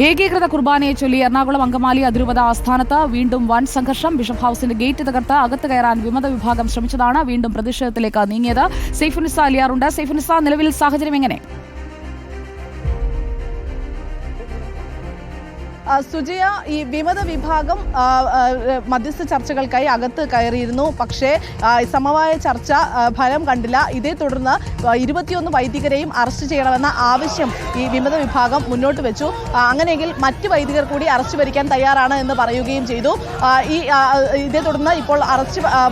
ഏകീകൃത കുർബാനയെ ചൊല്ലി എറണാകുളം അങ്കമാലി അതിരൂപത ആസ്ഥാനത്ത് വീണ്ടും വൻ സംഘർഷം. ബിഷപ്പ് ഹൌസിന്റെ ഗേറ്റ് തകർത്ത് അകത്ത് കയറാൻ വിമത വിഭാഗം ശ്രമിച്ചതാണ് വീണ്ടും പ്രതിഷേധത്തിലേക്ക് നീങ്ങിയത്. സൈഫുനിസ അലിയാറുണ്ട്. സൈഫുനിസ, നിലവിൽ സാഹചര്യം എങ്ങനെ? സുജയ, ഈ വിമത വിഭാഗം മധ്യസ്ഥ ചർച്ചകൾക്കായി അകത്ത് കയറിയിരുന്നു. പക്ഷേ സമവായ ചർച്ച ഫലം കണ്ടില്ല. ഇതേ തുടർന്ന് 21 വൈദികരെയും അറസ്റ്റ് ചെയ്യണമെന്ന ആവശ്യം ഈ വിമത വിഭാഗം മുന്നോട്ട് വെച്ചു. അങ്ങനെയെങ്കിൽ മറ്റ് വൈദികർ കൂടി അറസ്റ്റ് വരിക്കാൻ തയ്യാറാണ് എന്ന് പറയുകയും ചെയ്തു. ഇതേ തുടർന്ന് ഇപ്പോൾ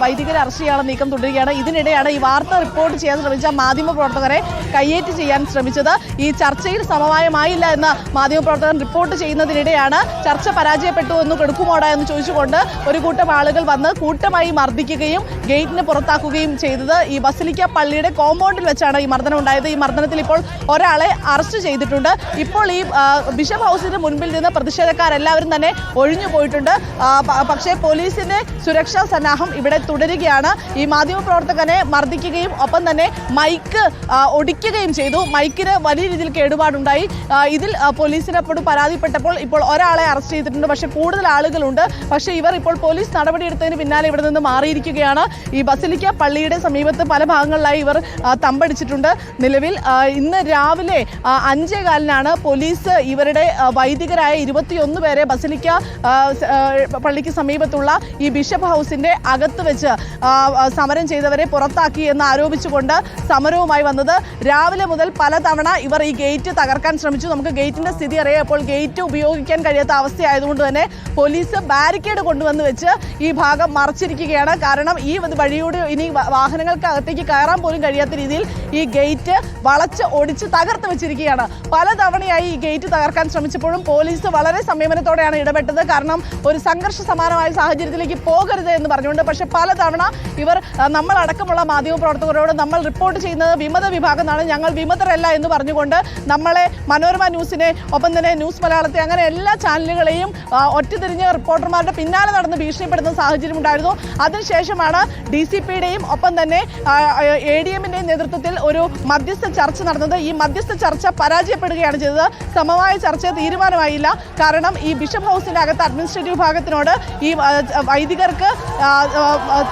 വൈദികരെ അറസ്റ്റ് ചെയ്യാനുള്ള നീക്കം തുടരുകയാണ്. ഇതിനിടെയാണ് ഈ വാർത്ത റിപ്പോർട്ട് ചെയ്യാൻ ശ്രമിച്ച മാധ്യമപ്രവർത്തകരെ കയ്യേറ്റ് ചെയ്യാൻ ശ്രമിച്ചത്. ഈ ചർച്ചയിൽ സമവായമായില്ല എന്ന് മാധ്യമപ്രവർത്തകർ റിപ്പോർട്ട് ചെയ്യുന്നതിനിടെയാണ് ചർച്ച പരാജയപ്പെട്ടു എന്ന് കെടുക്കുമോടാ എന്ന് ചോദിച്ചുകൊണ്ട് ഒരു കൂട്ടം ആളുകൾ വന്ന് കൂട്ടമായി മർദ്ദിക്കുകയും ഗേറ്റിന് പുറത്താക്കുകയും ചെയ്തത്. ഈ ബസിലിക്ക പള്ളിയുടെ കോമ്പൗണ്ടിൽ വെച്ചാണ് ഈ മർദ്ദനം ഉണ്ടായത്. ഈ മർദ്ദനത്തിൽ ഇപ്പോൾ ഒരാളെ അറസ്റ്റ് ചെയ്തിട്ടുണ്ട്. ഇപ്പോൾ ഈ ബിഷപ്പ് ഹൗസിന് മുൻപിൽ നിന്ന് പ്രതിഷേധക്കാരെല്ലാവരും തന്നെ ഒഴിഞ്ഞു പോയിട്ടുണ്ട്. പക്ഷേ പോലീസിന്റെ സുരക്ഷാ സന്നാഹം ഇവിടെ തുടരുകയാണ്. ഈ മാധ്യമപ്രവർത്തകനെ മർദ്ദിക്കുകയും ഒപ്പം തന്നെ മൈക്ക് ഒടിക്കുകയും ചെയ്തു. മൈക്കിന് വലിയ രീതിയിൽ കേടുപാടുണ്ടായി. ഇതിൽ പോലീസിനോട് പരാതിപ്പെട്ടപ്പോൾ ഇപ്പോൾ ഒരാളെ അറസ്റ്റ് ചെയ്തിട്ടുണ്ട്. പക്ഷേ കൂടുതൽ ആളുകളുണ്ട്. പക്ഷേ ഇവർ ഇപ്പോൾ പോലീസ് നടപടിയെടുത്തതിന് പിന്നാലെ ഇവിടെ നിന്ന് മാറിയിരിക്കുകയാണ്. ഈ ബസിലിക്ക പള്ളിയുടെ സമീപത്ത് പല ഭാഗങ്ങളിലായി ഇവർ തമ്പടിച്ചിട്ടുണ്ട്. നിലവിൽ ഇന്ന് രാവിലെ 5:15 പോലീസ് ഇവരുടെ വൈദികരായ 21 പേരെ ബസിലിക്ക പള്ളിക്ക് സമീപത്തുള്ള ഈ ബിഷപ്പ് ഹൗസിന്റെ അകത്ത് വെച്ച് സമരം ചെയ്തവരെ പുറത്താക്കി എന്ന് ആരോപിച്ചുകൊണ്ട് സമരവുമായി വന്നത്. രാവിലെ മുതൽ പലതവണ ഇവർ ഈ ഗേറ്റ് തകർക്കാൻ ശ്രമിച്ചു. നമുക്ക് ഗേറ്റിന്റെ സ്ഥിതി അറിയാം. അപ്പോൾ ഗേറ്റ് ഉപയോഗിക്കാൻ കഴിയാത്ത അവസ്ഥയായതുകൊണ്ട് തന്നെ പോലീസ് ബാരിക്കേഡ് കൊണ്ടുവന്ന് വെച്ച് ഈ ഭാഗം മറച്ചിരിക്കുകയാണ്. കാരണം ഈ വഴിയോട് ഇനി വാഹനങ്ങൾക്ക് അകത്തേക്ക് കയറാൻ പോലും കഴിയാത്ത രീതിയിൽ ഈ ഗേറ്റ് വളച്ച് ഒടിച്ച് തകർത്ത് വെച്ചിരിക്കുകയാണ്. പലതവണയായി ഈ ഗേറ്റ് തകർക്കാൻ ശ്രമിച്ചപ്പോഴും പോലീസ് വളരെ സംയമനത്തോടെയാണ് ഇടപെട്ടത്. കാരണം ഒരു സംഘർഷ സമാനമായ സാഹചര്യത്തിലേക്ക് പോകരുത് എന്ന് പറഞ്ഞുകൊണ്ട്. പക്ഷേ പലതവണ ഇവർ നമ്മളടക്കമുള്ള മാധ്യമപ്രവർത്തകരോട് നമ്മൾ റിപ്പോർട്ട് ചെയ്യുന്നത് വിമത വിഭാഗമാണ്, ഞങ്ങൾ വിമതരല്ല എന്ന് പറഞ്ഞുകൊണ്ട് നമ്മളെ മനോരമ ന്യൂസിനെ ഒപ്പം തന്നെ ന്യൂസ് മലയാളത്തെ അങ്ങനെ എല്ലാ ചാനലുകളെയും ഒറ്റതിരിഞ്ഞ റിപ്പോർട്ടർമാരുടെ പിന്നാലെ നടന്ന് ഭീഷണിപ്പെടുന്ന സാഹചര്യം ഉണ്ടായിരുന്നു. അതിനുശേഷമാണ് DCPയുടെയും ഒപ്പം തന്നെ ADMന്റെയും നേതൃത്വത്തിൽ ഒരു മധ്യസ്ഥ ചർച്ച നടന്നത്. ഈ മധ്യസ്ഥ ചർച്ച പരാജയപ്പെടുകയാണ് ചെയ്തത്. സമവായ ചർച്ച തീരുമാനമായില്ല. കാരണം ഈ ബിഷപ്പ് ഹൗസിന്റെ അകത്ത് അഡ്മിനിസ്ട്രേറ്റീവ് വിഭാഗത്തിനോട് ഈ വൈദികർക്ക്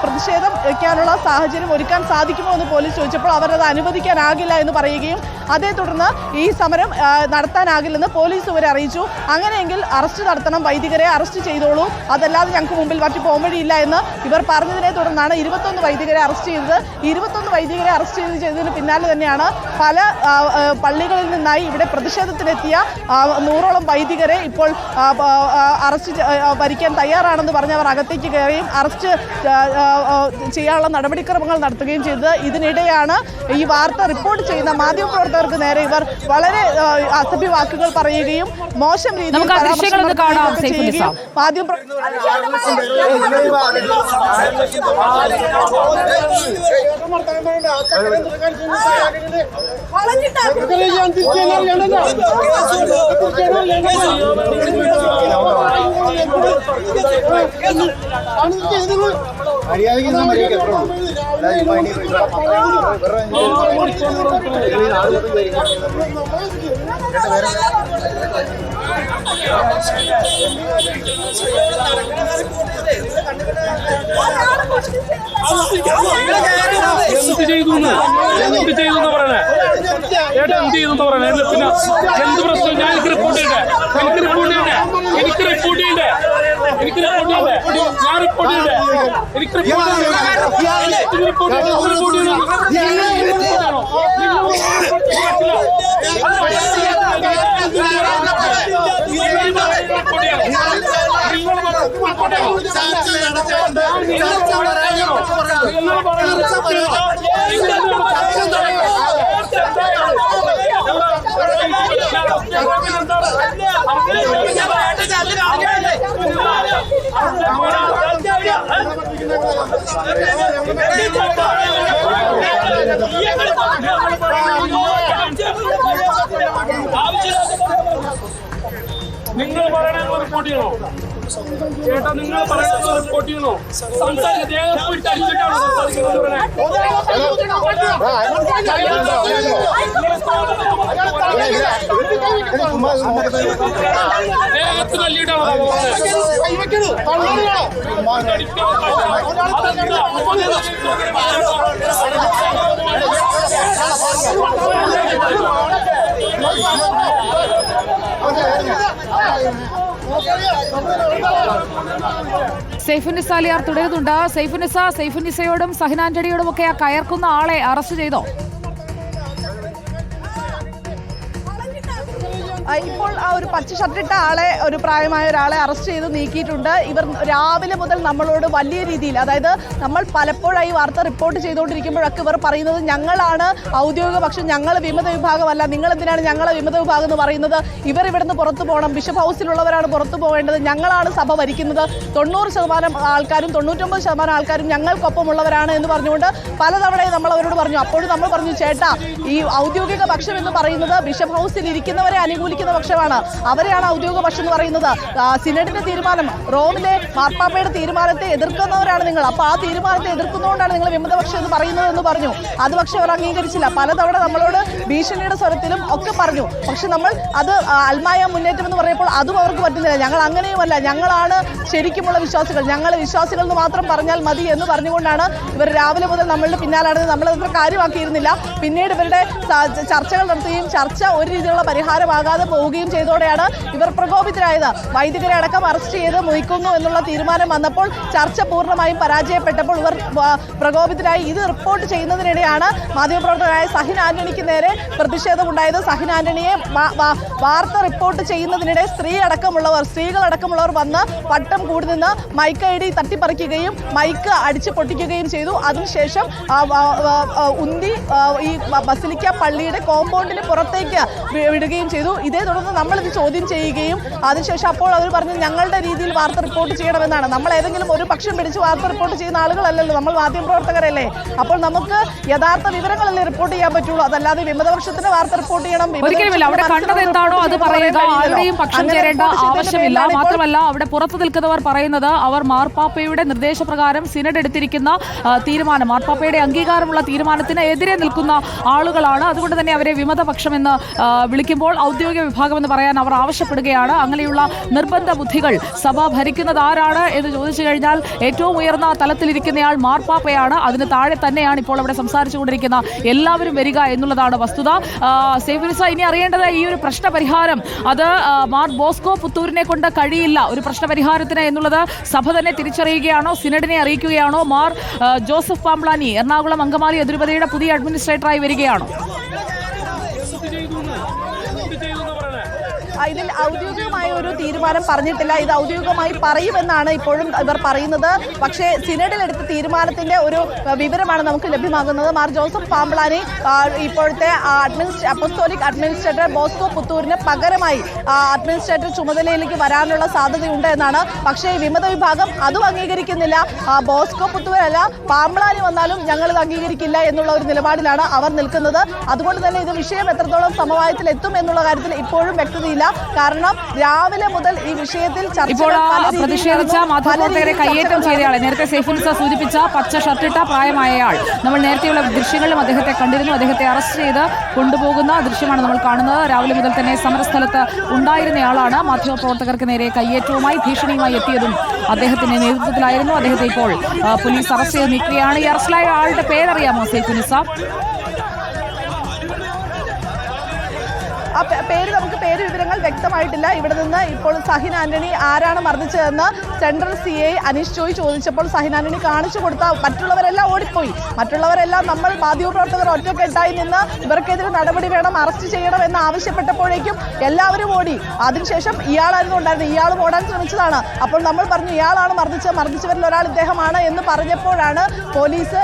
പ്രതിഷേധം വയ്ക്കാനുള്ള സാഹചര്യം ഒരുക്കാൻ സാധിക്കുമോ എന്ന് പോലീസ് ചോദിച്ചപ്പോൾ അവർ അത് അനുവദിക്കാനാകില്ല എന്ന് പറയുകയും അതേ തുടർന്ന് ഈ സമരം നടത്താനാകില്ലെന്ന് പോലീസ് ഇവരെ അറിയിച്ചു. അങ്ങനെയെങ്കിൽ അറസ്റ്റ് നടത്തണം, വൈദികരെ അറസ്റ്റ് ചെയ്തോളൂ, അതല്ലാതെ ഞങ്ങൾക്ക് മുമ്പിൽ മറ്റു പോംവഴിയില്ല എന്ന് ഇവർ പറഞ്ഞതിനെ തുടർന്നാണ് 21 വൈദികരെ അറസ്റ്റ് ചെയ്തത്. 21 വൈദികരെ അറസ്റ്റ് ചെയ്തതിന് പിന്നാലെ തന്നെയാണ് പല പള്ളികളിൽ നിന്നായി ഇവിടെ പ്രതിഷേധത്തിനെത്തിയ 100ഓളം വൈദികരെ ഇപ്പോൾ അറസ്റ്റ് വരിക്കാൻ തയ്യാറാണെന്ന് പറഞ്ഞ് അവർ അകത്തേക്ക് കയറുകയും അറസ്റ്റ് ചെയ്യാനുള്ള നടപടിക്രമങ്ങൾ നടത്തുകയും ചെയ്തത്. ഇതിനിടെയാണ് ഈ വാർത്ത റിപ്പോർട്ട് ചെയ്യുന്ന മാധ്യമപ്രവർത്തകർക്ക് നേരെ ഇവർ വളരെ അസഭ്യ വാക്കുകൾ പറയുകയും മോശം രീതിയിൽ എന്ത് ചെയ്തു പറയണേ? ഏട്ടാ എന്ത് ചെയ്തു പറയണേ? പിന്നെ എന്ത് പ്രശ്നം? ഞാൻ എനിക്ക് റിപ്പോർട്ട് ചെയ്യണ്ടേ? ഞാൻ റിപ്പോർട്ട് ചെയ്യണ്ടേ? എനിക്ക് റിപ്പോർട്ട് ചെയ്യണ്ടേ? നിങ്ങൾ പറയണത് റിപ്പോർട്ട് ചെയ്യണോ ചേട്ടാ? നിങ്ങൾ പറയുന്നത് റിപ്പോർട്ട് ചെയ്യണോ? ദേഹത്ത് തല്ലിയിട്ടാണോ? സൈഫുന്നിസ അലിയാർ തുടരുന്നുണ്ട്. സൈഫുന്നിസയോടും സഹിൻ ആന്റണിയോടും ഒക്കെ ആ കയർക്കുന്ന ആളെ അറസ്റ്റ് ചെയ്തോ? ഇപ്പോൾ ആ ഒരു പച്ച ഷർട്ടിട്ട ആളെ, ഒരു പ്രായമായ ഒരാളെ അറസ്റ്റ് ചെയ്ത് നീക്കിയിട്ടുണ്ട്. ഇവർ രാവിലെ മുതൽ നമ്മളോട് വലിയ രീതിയിൽ, അതായത് നമ്മൾ പലപ്പോഴായി വാർത്ത റിപ്പോർട്ട് ചെയ്തുകൊണ്ടിരിക്കുമ്പോഴൊക്കെ ഇവർ പറയുന്നത് ഞങ്ങളാണ് ഔദ്യോഗിക പക്ഷം, ഞങ്ങൾ വിമത വിഭാഗമല്ല, നിങ്ങൾ എന്തിനാണ് ഞങ്ങളെ വിമത വിഭാഗം എന്ന് പറയുന്നത്, ഇവർ ഇവിടുന്ന് പുറത്തു പോകണം, ബിഷപ്പ് ഹൗസിലുള്ളവരാണ് പുറത്തു പോകേണ്ടത്, ഞങ്ങളാണ് സഭ ഭരിക്കുന്നത്, 90% ആൾക്കാരും 99% ആൾക്കാരും ഞങ്ങൾക്കൊപ്പമുള്ളവരാണ് എന്ന് പറഞ്ഞുകൊണ്ട് പലതവണയും നമ്മൾ അവരോട് പറഞ്ഞു. അപ്പോഴും നമ്മൾ പറഞ്ഞു, ചേട്ടാ ഈ ഔദ്യോഗിക പക്ഷം എന്ന് പറയുന്നത് ബിഷപ്പ് ഹൗസിൽ ഇരിക്കുന്നവരെ അനുകൂലിക്കുന്ന പക്ഷമാണ്, അവരെയാണ് ഔദ്യോഗിക പക്ഷം എന്ന് പറയുന്നത്. സിനഡിന്റെ തീരുമാനം, റോമിലെ മാർപ്പാപ്പയുടെ തീരുമാനത്തെ എതിർക്കുന്നവരാണ് നിങ്ങൾ, അപ്പൊ ആ തീരുമാനത്തെ എതിർക്കുന്നതുകൊണ്ടാണ് നിങ്ങൾ വിമതപക്ഷം എന്ന് പറയുന്നത് എന്ന് പറഞ്ഞു. അത് പക്ഷെ അവർ അംഗീകരിച്ചില്ല. പലതവണ നമ്മളോട് ഭീഷണിയുടെ സ്വരത്തിലും ഒക്കെ പറഞ്ഞു. പക്ഷെ നമ്മൾ അത് അൽമായ മുന്നേറ്റം എന്ന് പറയുമ്പോൾ അതും അവർക്ക് പറ്റുന്നില്ല. ഞങ്ങൾ അങ്ങനെയുമല്ല, ഞങ്ങളാണ് ശരിക്കുമുള്ള വിശ്വാസികൾ, ഞങ്ങൾ വിശ്വാസികൾ എന്ന് മാത്രം പറഞ്ഞാൽ മതി എന്ന് പറഞ്ഞുകൊണ്ടാണ് ഇവർ രാവിലെ മുതൽ നമ്മളുടെ പിന്നാലാണ്. നമ്മളത്ര കാര്യമാക്കിയിരുന്നില്ല. പിന്നീട് ഇവരുടെ ചർച്ചകൾ നടത്തുകയും ചർച്ച ഒരു രീതിയിലുള്ള പരിഹാരമാകാതെ പോവുകയും ചെയ്തോടെയാണ് ഇവർ പ്രകോപിതരായത്. വൈദികരെ അടക്കം അറസ്റ്റ് ചെയ്ത് മുയിക്കുന്നു എന്നുള്ള തീരുമാനം വന്നപ്പോൾ ചർച്ച പൂർണ്ണമായും പരാജയപ്പെട്ടപ്പോൾ ഇവർ പ്രകോപിതരായി. ഇത് റിപ്പോർട്ട് ചെയ്യുന്നതിനിടെയാണ് മാധ്യമപ്രവർത്തകരായ സഹിൻ ആന്റണിക്ക് നേരെ പ്രതിഷേധമുണ്ടായത്. സഹിൻ ആന്റണിയെ വാർത്ത റിപ്പോർട്ട് ചെയ്യുന്നതിനിടെ സ്ത്രീകളടക്കമുള്ളവർ വന്ന് വട്ടം കൂടി നിന്ന് മൈക്ക് ഐഡി തട്ടിപ്പറിക്കുകയും മൈക്ക് അടിച്ചു പൊട്ടിക്കുകയും ചെയ്തു. അതിനുശേഷം ഉന്തി ഈ ബസിലിക്ക പള്ളിയുടെ കോമ്പൗണ്ടിന് പുറത്തേക്ക് വിടുകയും ചെയ്തു. ഇതേ തുടർന്ന് നമ്മളിത് ചോദ്യം ചെയ്യുകയും അതിനുശേഷം അപ്പോൾ അവർ പറഞ്ഞു ഞങ്ങളുടെ രീതിയിൽ വാർത്ത റിപ്പോർട്ട് ചെയ്യണമെന്നാണ്. നമ്മൾ ഏതെങ്കിലും ഒരു പക്ഷം പിടിച്ച് വാർത്ത റിപ്പോർട്ട് ചെയ്യുന്ന ആളുകളല്ലല്ലോ, നമ്മൾ മാധ്യമപ്രവർത്തകരല്ലേ. അപ്പോൾ നമുക്ക് യഥാർത്ഥ വിവരങ്ങളല്ലേ റിപ്പോർട്ട് ചെയ്യാൻ പറ്റുള്ളൂ, അതല്ലാതെ വിമതപക്ഷത്തിന് വാർത്ത റിപ്പോർട്ട് ചെയ്യണം. ഒരിക്കലുമില്ല. അവിടെ കണ്ടത് എന്താണോ അത് പറയുക, ആരുടെയും പക്ഷം ചേരേണ്ട ആവശ്യമില്ല. മാത്രമല്ല അവിടെ പുറത്തു നിൽക്കുന്നവർ പറയുന്നത് അവർ മാർപ്പാപ്പയുടെ നിർദ്ദേശപ്രകാരം സിനഡ് എടുത്തിരിക്കുന്ന തീരുമാനം, മാർപ്പാപ്പയുടെ അംഗീകാരമുള്ള തീരുമാനത്തിന് എതിരെ നിൽക്കുന്ന ആളുകളാണ്. അതുകൊണ്ട് തന്നെ അവരെ വിമതപക്ഷമെന്ന് വിളിക്കുമ്പോൾ ഔദ്യോഗിക വിഭാഗം എന്ന് പറയാൻ അവർ ആവശ്യപ്പെടുകയാണ്. അങ്ങനെയുള്ള നിർബന്ധ ബുദ്ധികൾ സഭ ഭരിക്കുന്നത് ആരാണ് എന്ന് ചോദിച്ചു കഴിഞ്ഞാൽ ഏറ്റവും ഉയർന്ന തലത്തിലിരിക്കുന്നയാൾ മാർപ്പാപ്പയാണ്. അതിന് താഴെ തന്നെയാണ് ഇപ്പോൾ അവിടെ സംസാരിച്ചുകൊണ്ടിരിക്കുന്ന എല്ലാവരും വരിക എന്നുള്ളതാണ് വസ്തുത. സൈഫുന്നിസ, ഇനി അറിയേണ്ടത് ഈ ഒരു പ്രശ്നപരിഹാരം അത് മാർ ബോസ്കോ പുത്തൂരിനെ കൊണ്ട് കഴിയില്ല ഒരു പ്രശ്നപരിഹാരത്തിന് എന്നുള്ളത് സഭ തന്നെ തിരിച്ചറിയുകയാണോ, സിനഡിനെ അറിയിക്കുകയാണോ? മാർ ജോസഫ് പാംബ്ലാനി എറണാകുളം അങ്കമാലി അതിരൂപതയുടെ പുതിയ അഡ്മിനിസ്ട്രേറ്ററായി വരികയാണോ? ഇതിൽ ഔദ്യോഗികമായ ഒരു തീരുമാനം പറഞ്ഞിട്ടില്ല. ഇത് ഔദ്യോഗികമായി പറയുമെന്നാണ് ഇപ്പോഴും ഇവർ പറയുന്നത്. പക്ഷേ സിനഡിൽ എടുത്ത തീരുമാനത്തിന്റെ ഒരു വിവരമാണ് നമുക്ക് ലഭ്യമാകുന്നത്. മാർ ജോസഫ് പാംബ്ലാനി ഇപ്പോഴത്തെ അപ്പസ്തോലിക് അഡ്മിനിസ്ട്രേറ്റർ ബോസ്കോ പുത്തൂരിന് പകരമായി അഡ്മിനിസ്ട്രേറ്റർ ചുമതലയിലേക്ക് വരാനുള്ള സാധ്യതയുണ്ട് എന്നാണ്. പക്ഷേ വിമത വിഭാഗം അതും അംഗീകരിക്കുന്നില്ല. ബോസ്കോ പുത്തൂരല്ല, പാംബ്ലാനി വന്നാലും ഞങ്ങൾ ഇത് അംഗീകരിക്കില്ല എന്നുള്ള ഒരു നിലപാടിലാണ് അവർ നിൽക്കുന്നത്. അതുകൊണ്ട് തന്നെ ഇത് വിഷയം എത്രത്തോളം സമവായത്തിൽ എത്തും എന്നുള്ള കാര്യത്തിൽ ഇപ്പോഴും വ്യക്തതയില്ല. കാരണം രാവിലെ മുതൽ ഈ വിഷയത്തിൽ പ്രതിഷേധിച്ച മാധ്യമപ്രവർത്തകരെ കയ്യേറ്റം ചെയ്തയാളെ, നേരത്തെ സൈഫുന്നിസ സൂചിപ്പിച്ച പച്ച ഷർട്ടിട്ട പ്രായമായയാൾ, നമ്മൾ നേരത്തെയുള്ള ദൃശ്യങ്ങളിലും അദ്ദേഹത്തെ കണ്ടിരുന്നു. അദ്ദേഹത്തെ അറസ്റ്റ് ചെയ്ത് കൊണ്ടുപോകുന്ന ദൃശ്യമാണ് നമ്മൾ കാണുന്നത്. രാവിലെ മുതൽ തന്നെ സമരസ്ഥലത്ത് ഉണ്ടായിരുന്നയാളാണ്. മാധ്യമപ്രവർത്തകർക്ക് നേരെ കയ്യേറ്റവുമായി ഭീഷണിയുമായി എത്തിയതും അദ്ദേഹത്തിന്റെ നേതൃത്വത്തിലായിരുന്നു. അദ്ദേഹത്തെ ഇപ്പോൾ പോലീസ് അറസ്റ്റ് ചെയ്ത് നീക്കുകയാണ്. ഈ അറസ്റ്റിലായ ആളുടെ പേരറിയാമോ സൈഫുന്നിസ? നമുക്ക് പേര് വിവരങ്ങൾ വ്യക്തമായിട്ടില്ല. ഇവിടെ നിന്ന് ഇപ്പോൾ സഹിൻ ആന്റണി ആരാണ് മർദ്ദിച്ചതെന്ന് സെൻട്രൽ CI അനീഷ് ജോയ് ചോദിച്ചപ്പോൾ സഹിൻ ആന്റണി കാണിച്ചു കൊടുത്ത മറ്റുള്ളവരെല്ലാം ഓടിപ്പോയി. മറ്റുള്ളവരെല്ലാം നമ്മൾ മാധ്യമപ്രവർത്തകർ ഒറ്റക്കെട്ടായി നിന്ന് ഇവർക്കെതിരെ നടപടി വേണം, അറസ്റ്റ് ചെയ്യണം എന്ന് ആവശ്യപ്പെട്ടപ്പോഴേക്കും എല്ലാവരും ഓടി. അതിനുശേഷം ഇയാളായിരുന്നു ഉണ്ടായിരുന്നത്, ഇയാളും ഓടാൻ ശ്രമിച്ചതാണ്. അപ്പോൾ നമ്മൾ പറഞ്ഞു ഇയാളാണ് മർദ്ദിച്ചവരിൽ ഒരാൾ ഇദ്ദേഹമാണ് എന്ന് പറഞ്ഞപ്പോഴാണ് പോലീസ്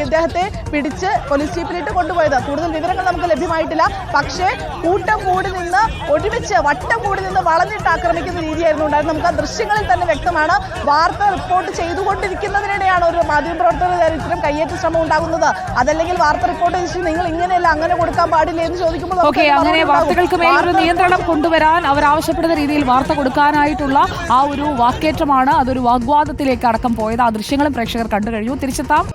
ഇദ്ദേഹത്തെ പിടിച്ച് പോലീസ് ജീപ്പിലിട്ട് കൊണ്ടുപോയത്. കൂടുതൽ വിവരങ്ങൾ നമുക്ക് ലഭ്യമായിട്ടില്ല. പക്ഷേ കൂട്ടം കൂടി നിന്ന് ഒരുമിച്ച് തിരിച്ച് വട്ടം കൂടി നിന്ന് വളഞ്ഞിട്ട് ആക്രമിക്കുന്ന രീതിയായിരുന്നു ഉണ്ടായിരുന്നത്. നമുക്ക് ആ ദൃശ്യങ്ങളിൽ തന്നെ വ്യക്തമാണ്. വാർത്ത റിപ്പോർട്ട് ചെയ്തുകൊണ്ടിരിക്കുന്നതിനിടെയാണ് ഒരു മാധ്യമപ്രവർത്തകർ ഇത്തരം കയ്യേറ്റ ശ്രമം ഉണ്ടാകുന്നത്. അതല്ലെങ്കിൽ വാർത്ത റിപ്പോർട്ട് ചെയ്ത് നിങ്ങൾ ഇങ്ങനെയല്ല അങ്ങനെ കൊടുക്കാൻ പാടില്ല എന്ന് ചോദിക്കുമ്പോൾ അങ്ങനെ വാർത്തകൾക്ക് മേലൊരു നിയന്ത്രണം കൊണ്ടുവരാൻ അവർ ആവശ്യപ്പെടുന്ന രീതിയിൽ വാർത്ത കൊടുക്കാനായിട്ടുള്ള ആ ഒരു വാക്കേറ്റമാണ് അതൊരു വാഗ്വാദത്തിലേക്ക് അടക്കം പോയത്. ആ ദൃശ്യങ്ങളും പ്രേക്ഷകർ കണ്ടു കഴിഞ്ഞു. തിരിച്ചെത്താം.